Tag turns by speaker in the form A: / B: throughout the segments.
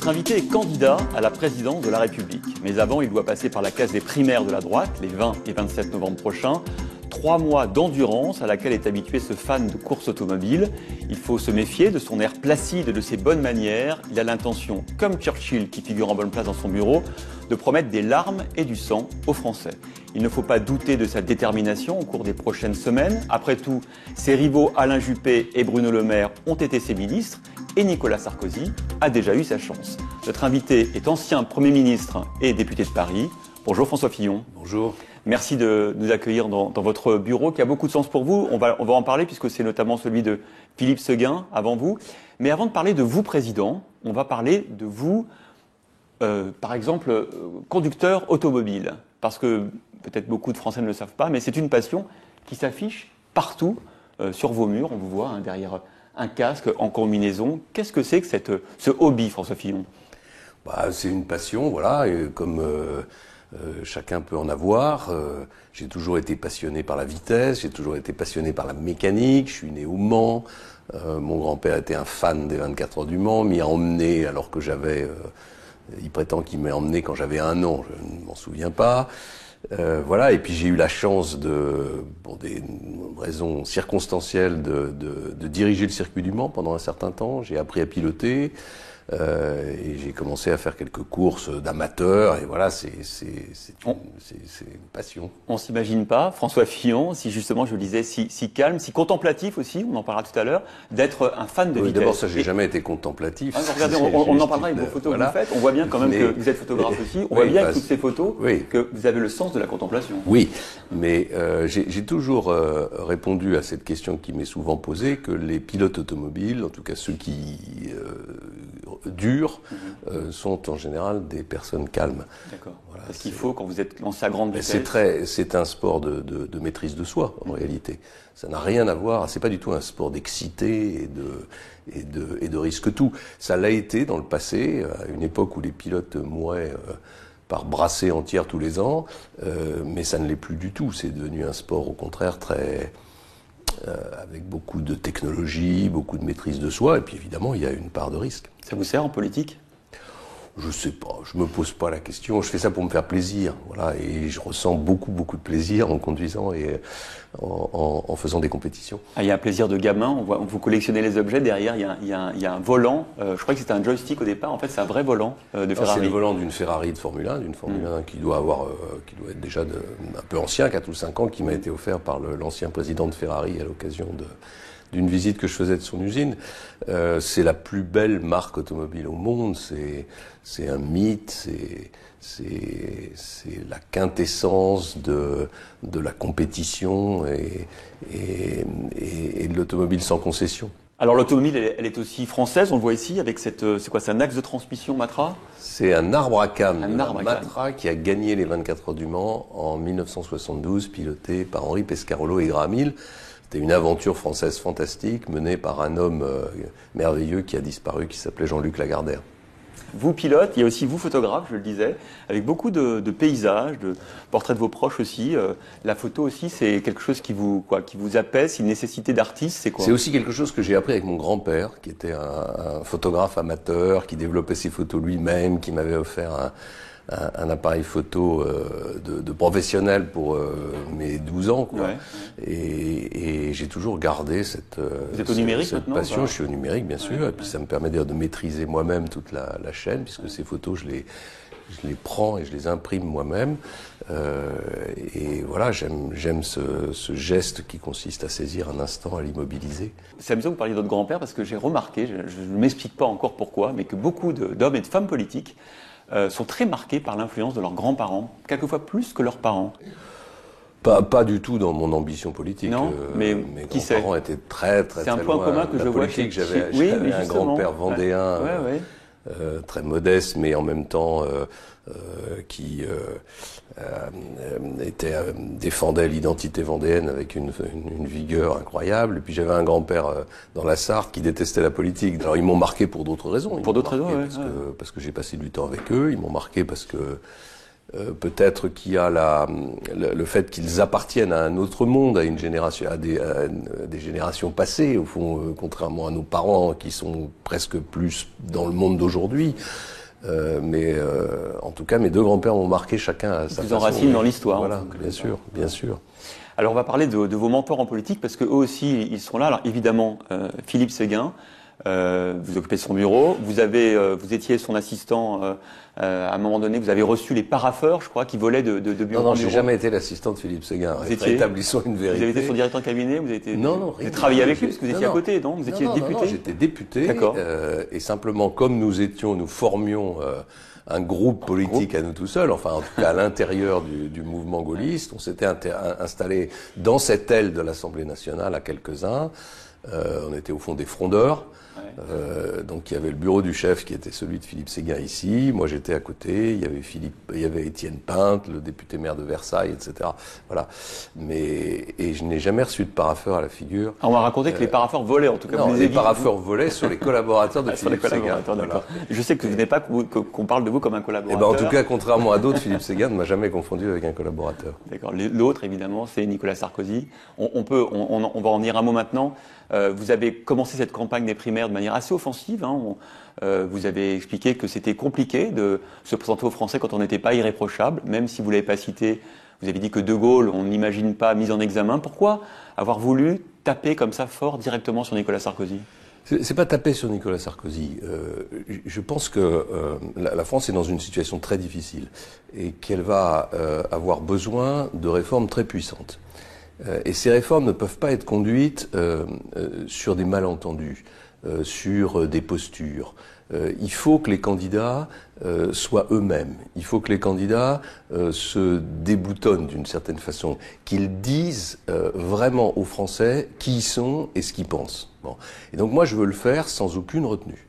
A: Notre invité est candidat à la présidence de la République. Mais avant, il doit passer par la case des primaires de la droite, les 20 et 27 novembre prochains. 3 mois d'endurance à laquelle est habitué ce fan de course automobile. Il faut se méfier de son air placide et de ses bonnes manières. Il a l'intention, comme Churchill qui figure en bonne place dans son bureau, de promettre des larmes et du sang aux Français. Il ne faut pas douter de sa détermination au cours des prochaines semaines. Après tout, ses rivaux Alain Juppé et Bruno Le Maire ont été ses ministres et Nicolas Sarkozy a déjà eu sa chance. Notre invité est ancien Premier ministre et député de Paris. Bonjour François Fillon.
B: Bonjour.
A: Merci de nous accueillir dans votre bureau qui a beaucoup de sens pour vous. On va en parler puisque c'est notamment celui de Philippe Séguin avant vous. Mais avant de parler de vous, Président, on va parler de vous, par exemple, conducteur automobile. Parce que peut-être beaucoup de Français ne le savent pas, mais c'est une passion qui s'affiche partout sur vos murs. On vous voit derrière un casque en combinaison. Qu'est-ce que c'est que ce hobby, François Fillon ?
B: C'est une passion, voilà, et comme chacun peut en avoir. J'ai toujours été passionné par la vitesse, j'ai toujours été passionné par la mécanique, je suis né au Mans. Mon grand-père était un fan des 24 heures du Mans, m'y a emmené alors que j'avais... il prétend qu'il m'a emmené quand j'avais 1 an, je ne m'en souviens pas. Voilà, et puis j'ai eu la chance pour des raisons circonstancielles, de diriger le circuit du Mans pendant un certain temps. J'ai appris à piloter. Et j'ai commencé à faire quelques courses d'amateurs et voilà, c'est une passion.
A: On s'imagine pas, François Fillon, si justement je le disais, si calme, si contemplatif aussi, on en parlera tout à l'heure, d'être un fan de vitesse.
B: D'abord ça, j'ai jamais été contemplatif.
A: Regardez, on en parlera avec vos photos que vous faites. On voit bien quand même que vous êtes photographe aussi. On voit bien avec toutes ces photos que vous avez le sens de la contemplation.
B: Oui, mais j'ai toujours répondu à cette question qui m'est souvent posée, que les pilotes automobiles, en tout cas ceux qui durs, sont en général des personnes calmes.
A: D'accord. Voilà, parce qu'il faut, quand vous êtes lancé à grande vitesse...
B: C'est un sport de maîtrise de soi, en réalité. Ça n'a rien à voir, c'est pas du tout un sport d'excité et de risque tout. Ça l'a été dans le passé, à une époque où les pilotes mouraient par brassée entière tous les ans, mais ça ne l'est plus du tout. C'est devenu un sport, au contraire, avec beaucoup de technologie, beaucoup de maîtrise de soi, et puis évidemment, il y a une part de risque.
A: Ça vous sert en politique ?
B: Je sais pas, je me pose pas la question, je fais ça pour me faire plaisir, voilà, et je ressens beaucoup de plaisir en conduisant et en faisant des compétitions.
A: Il y a un plaisir de gamin, vous collectionnez les objets, derrière il y a un volant, je crois que c'était un joystick au départ, en fait c'est un vrai volant de Ferrari.
B: C'est le volant d'une Ferrari de Formule 1, qui doit être déjà un peu ancien, 4 ou 5 ans, qui m'a été offert par l'ancien président de Ferrari à l'occasion d'une visite que je faisais de son usine. C'est la plus belle marque automobile au monde, c'est un mythe, c'est la quintessence de la compétition et de l'automobile sans concession.
A: Alors l'automobile, elle est aussi française, on le voit ici, avec c'est un axe de transmission Matra ?
B: C'est un arbre à cames, Matra, qui a gagné les 24 heures du Mans en 1972, piloté par Henri Pescarolo et Graham Hill. C'était une aventure française fantastique menée par un homme merveilleux qui a disparu, qui s'appelait Jean-Luc Lagardère.
A: Vous pilote, il y a aussi vous photographe, je le disais, avec beaucoup de paysages, de portraits de vos proches aussi. La photo aussi, c'est quelque chose qui vous apaise, une nécessité d'artiste, c'est quoi ?
B: C'est aussi quelque chose que j'ai appris avec mon grand-père, qui était un photographe amateur, qui développait ses photos lui-même, qui m'avait offert un appareil photo de professionnel pour mes 12 ans, quoi. Ouais. Et j'ai toujours gardé cette passion. Je suis au numérique, bien sûr, et puis ça me permet d'ailleurs de maîtriser moi-même toute la chaîne, puisque ces photos, je les prends et je les imprime moi-même. Et voilà, j'aime ce geste qui consiste à saisir un instant, à l'immobiliser.
A: C'est amusant que vous parliez de votre grand-père, parce que j'ai remarqué, je ne m'explique pas encore pourquoi, mais que beaucoup d'hommes et de femmes politiques sont très marqués par l'influence de leurs grands-parents, quelquefois plus que leurs parents.
B: Pas du tout dans mon ambition politique.
A: Non, mais
B: mes grands-parents étaient très
A: C'est un point commun que je vois chez...
B: J'avais un grand-père vendéen, très modeste, mais en même temps qui défendait l'identité vendéenne avec une vigueur incroyable. Et puis j'avais un grand-père dans la Sarthe qui détestait la politique. Alors ils m'ont marqué pour d'autres raisons.
A: Pour d'autres raisons,
B: parce que j'ai passé du temps avec eux. Ils m'ont marqué parce que peut-être qu'il y a le fait qu'ils appartiennent à un autre monde, à une génération, à des générations passées, au fond, contrairement à nos parents qui sont presque plus dans le monde d'aujourd'hui. Mais en tout cas, mes deux grands-pères m'ont marqué chacun à sa façon.
A: Vous enracinent dans l'histoire.
B: Voilà, bien sûr, bien sûr.
A: Alors on va parler de vos mentors en politique parce que eux aussi ils sont là. Alors évidemment, Philippe Séguin, vous occupez son bureau, vous étiez son assistant à un moment donné, vous avez reçu les parapheurs, je crois, qui volaient de bureau en bureau.
B: Non, j'ai jamais été l'assistant de Philippe Séguin. Établissons une vérité.
A: Vous avez été son directeur de cabinet, vous avez été.
B: Non,
A: vous avez travaillé avec lui parce que vous étiez à côté, non? Vous étiez député.
B: Non, j'étais député.
A: D'accord.
B: Et simplement, comme nous formions un groupe politique à nous tout seuls, enfin en tout cas à l'intérieur du mouvement gaulliste, on s'était installé dans cette aile de l'Assemblée nationale à quelques-uns. On était au fond des frondeurs. Ouais. Donc il y avait le bureau du chef qui était celui de Philippe Séguin ici, moi j'étais à côté, il y avait Étienne Pinte, le député maire de Versailles, etc. Voilà. Et je n'ai jamais reçu de parapheur à la figure.
A: Ah, on m'a raconté que les parapheurs volaient en tout cas.
B: Non, les parapheurs volaient sur les collaborateurs de Philippe Séguin.
A: Voilà. Je sais que vous venez pas qu'on parle de vous comme un collaborateur.
B: Eh ben, en tout cas, contrairement à d'autres, Philippe Séguin ne m'a jamais confondu avec un collaborateur.
A: D'accord. L'autre, évidemment, c'est Nicolas Sarkozy. On va en dire un mot maintenant. Vous avez commencé cette campagne des primaires de manière assez offensive. Vous avez expliqué que c'était compliqué de se présenter aux Français quand on n'était pas irréprochable, même si vous ne l'avez pas cité. Vous avez dit que De Gaulle, on n'imagine pas mis en examen. Pourquoi avoir voulu taper comme ça fort directement sur Nicolas Sarkozy ?
B: C'est pas taper sur Nicolas Sarkozy. Je pense que la France est dans une situation très difficile et qu'elle va avoir besoin de réformes très puissantes. Et ces réformes ne peuvent pas être conduites sur des malentendus, sur des postures. Il faut que les candidats soient eux-mêmes. Il faut que les candidats se déboutonnent d'une certaine façon, qu'ils disent vraiment aux Français qui ils sont et ce qu'ils pensent. Bon. Et donc moi je veux le faire sans aucune retenue.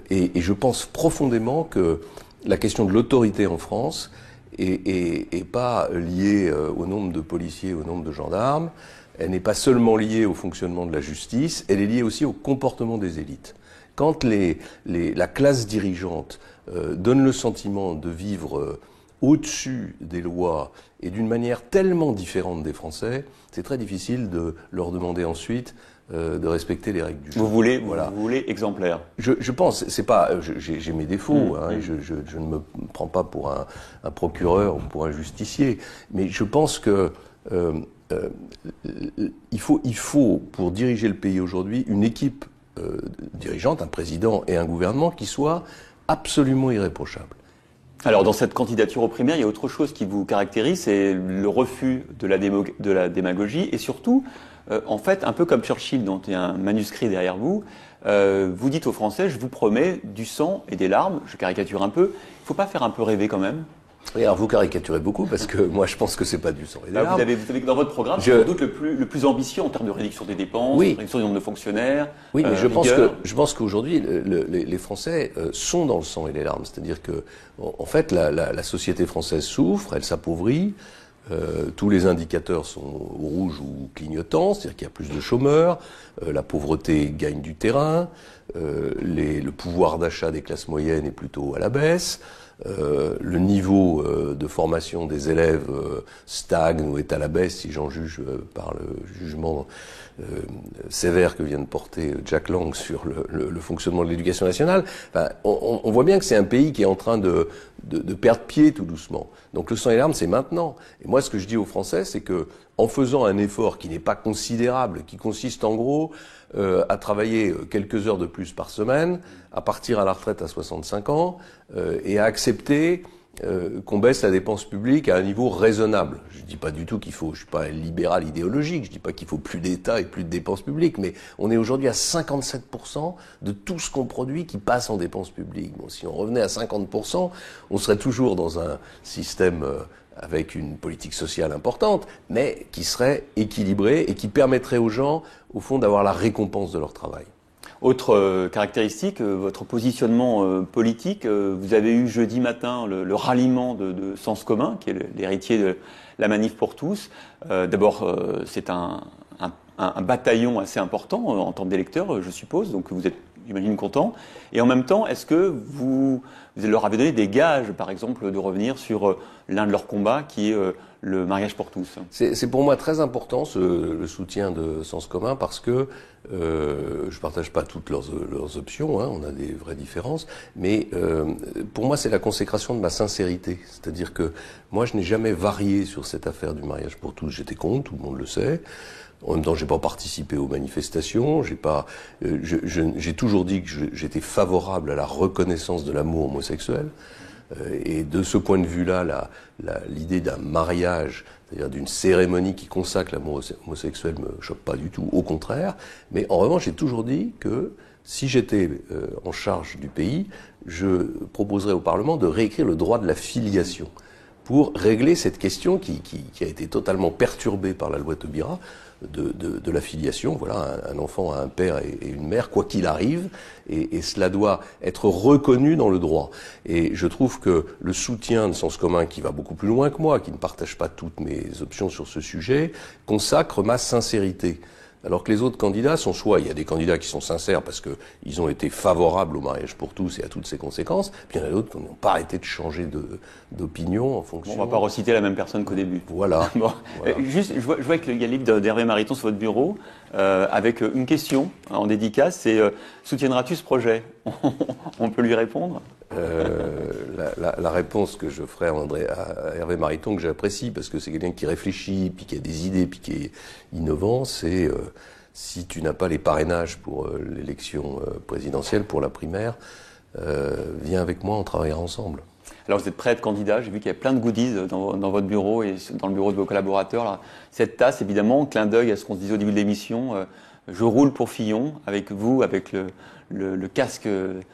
B: Et je pense profondément que la question de l'autorité en France et pas liée au nombre de policiers, au nombre de gendarmes. Elle n'est pas seulement liée au fonctionnement de la justice, elle est liée aussi au comportement des élites. Quand la classe dirigeante donne le sentiment de vivre au-dessus des lois et d'une manière tellement différente des Français, c'est très difficile de leur demander ensuite de respecter les règles du jeu.
A: Vous voulez exemplaire.
B: Je pense, c'est pas, j'ai mes défauts, je ne me prends pas pour un procureur ou pour un justicier, mais je pense que il faut pour diriger le pays aujourd'hui une équipe dirigeante, un président et un gouvernement qui soient absolument irréprochables.
A: Alors, dans cette candidature aux primaires, il y a autre chose qui vous caractérise, c'est le refus de la démagogie et surtout, en fait, un peu comme Churchill, dont il y a un manuscrit derrière vous, vous dites aux Français, je vous promets du sang et des larmes, je caricature un peu, il ne faut pas faire un peu rêver quand même?
B: Oui, alors vous caricaturez beaucoup parce que moi je pense que c'est pas du sang et des larmes.
A: Vous avez dans votre programme sans doute le plus ambitieux en termes de réduction des dépenses, réduction du nombre de fonctionnaires.
B: Oui, mais je pense qu'aujourd'hui les Français sont dans le sang et les larmes. C'est-à-dire que en fait la société française souffre, elle s'appauvrit. Tous les indicateurs sont au rouge ou clignotants, c'est-à-dire qu'il y a plus de chômeurs, la pauvreté gagne du terrain, le pouvoir d'achat des classes moyennes est plutôt à la baisse. Le niveau de formation des élèves stagne ou est à la baisse, si j'en juge par le jugement sévère que vient de porter Jack Lang sur le fonctionnement de l'éducation nationale. Enfin, on voit bien que c'est un pays qui est en train de perdre pied tout doucement. Donc le sang et les larmes, c'est maintenant. Et moi, ce que je dis aux Français, c'est que en faisant un effort qui n'est pas considérable, qui consiste en gros à travailler quelques heures de plus par semaine, à partir à la retraite à 65 ans, et à accepter qu'on baisse la dépense publique à un niveau raisonnable. Je dis pas du tout je suis pas libéral idéologique, je dis pas qu'il faut plus d'État et plus de dépenses publiques, mais on est aujourd'hui à 57% de tout ce qu'on produit qui passe en dépenses publiques. Bon, si on revenait à 50%, on serait toujours dans un système avec une politique sociale importante, mais qui serait équilibrée et qui permettrait aux gens, au fond, d'avoir la récompense de leur travail.
A: Autre caractéristique, votre positionnement politique. Vous avez eu jeudi matin le ralliement de Sens Commun, qui est l'héritier de la Manif pour tous. D'abord, c'est un bataillon assez important en termes d'électeurs, je suppose. Donc vous êtes j'imagine, contents. Et en même temps, est-ce que vous leur avez donné des gages, par exemple, de revenir sur l'un de leurs combats, qui est le mariage pour tous?
B: C'est pour moi très important le soutien de Sens commun, parce que je partage pas toutes leurs options, hein, on a des vraies différences, mais pour moi c'est la consécration de ma sincérité. C'est-à-dire que moi je n'ai jamais varié sur cette affaire du mariage pour tous. J'étais contre, tout le monde le sait. En même temps, j'ai pas participé aux manifestations. J'ai toujours dit que j'étais favorable à la reconnaissance de l'amour homosexuel. Et de ce point de vue-là, l'idée d'un mariage, c'est-à-dire d'une cérémonie qui consacre l'amour homosexuel, me choque pas du tout, au contraire. Mais en revanche, j'ai toujours dit que si j'étais en charge du pays, je proposerais au Parlement de réécrire le droit de la filiation pour régler cette question qui a été totalement perturbée par la loi Taubira de la filiation. Voilà, un enfant a un père et une mère, quoi qu'il arrive, et cela doit être reconnu dans le droit. Et je trouve que le soutien de Sens commun, qui va beaucoup plus loin que moi, qui ne partage pas toutes mes options sur ce sujet, consacre ma sincérité. Alors que les autres candidats sont soit, il y a des candidats qui sont sincères parce que ils ont été favorables au mariage pour tous et à toutes ses conséquences, puis il y en a d'autres qui n'ont pas arrêté de changer d'opinion en fonction.
A: Bon, on va pas reciter la même personne qu'au début.
B: Voilà.
A: Bon.
B: Voilà.
A: Juste, je vois qu'il y a le livre d'Hervé Mariton sur votre bureau, avec une question en dédicace, c'est soutiendras-tu ce projet? On peut lui répondre?
B: La réponse que je ferai à Hervé Mariton, que j'apprécie parce que c'est quelqu'un qui réfléchit, puis qui a des idées, puis qui est innovant, c'est si tu n'as pas les parrainages pour l'élection présidentielle, pour la primaire, viens avec moi, on travaillera ensemble.
A: Alors vous êtes prêt à être candidat, j'ai vu qu'il y a plein de goodies dans votre bureau et dans le bureau de vos collaborateurs. Là. Cette tasse, évidemment, clin d'œil à ce qu'on se disait au début de l'émission, je roule pour Fillon, avec vous, avec le casque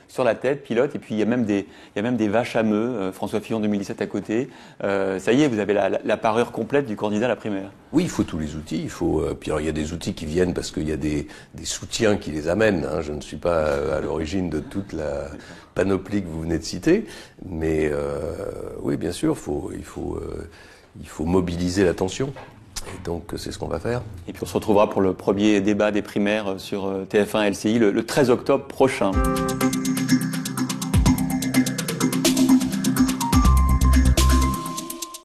A: sur la tête, pilote, et puis il y a même des vaches à meux, François Fillon 2017 à côté. Ça y est, vous avez la parure complète du candidat à la primaire.
B: Oui, il faut tous les outils. Puis alors il y a des outils qui viennent parce qu'il y a des soutiens qui les amènent. Hein. Je ne suis pas à l'origine de toute la panoplie que vous venez de citer, mais oui, bien sûr, il faut mobiliser l'attention. Et donc, c'est ce qu'on va faire.
A: Et puis, on se retrouvera pour le premier débat des primaires sur TF1 LCI le 13 octobre prochain.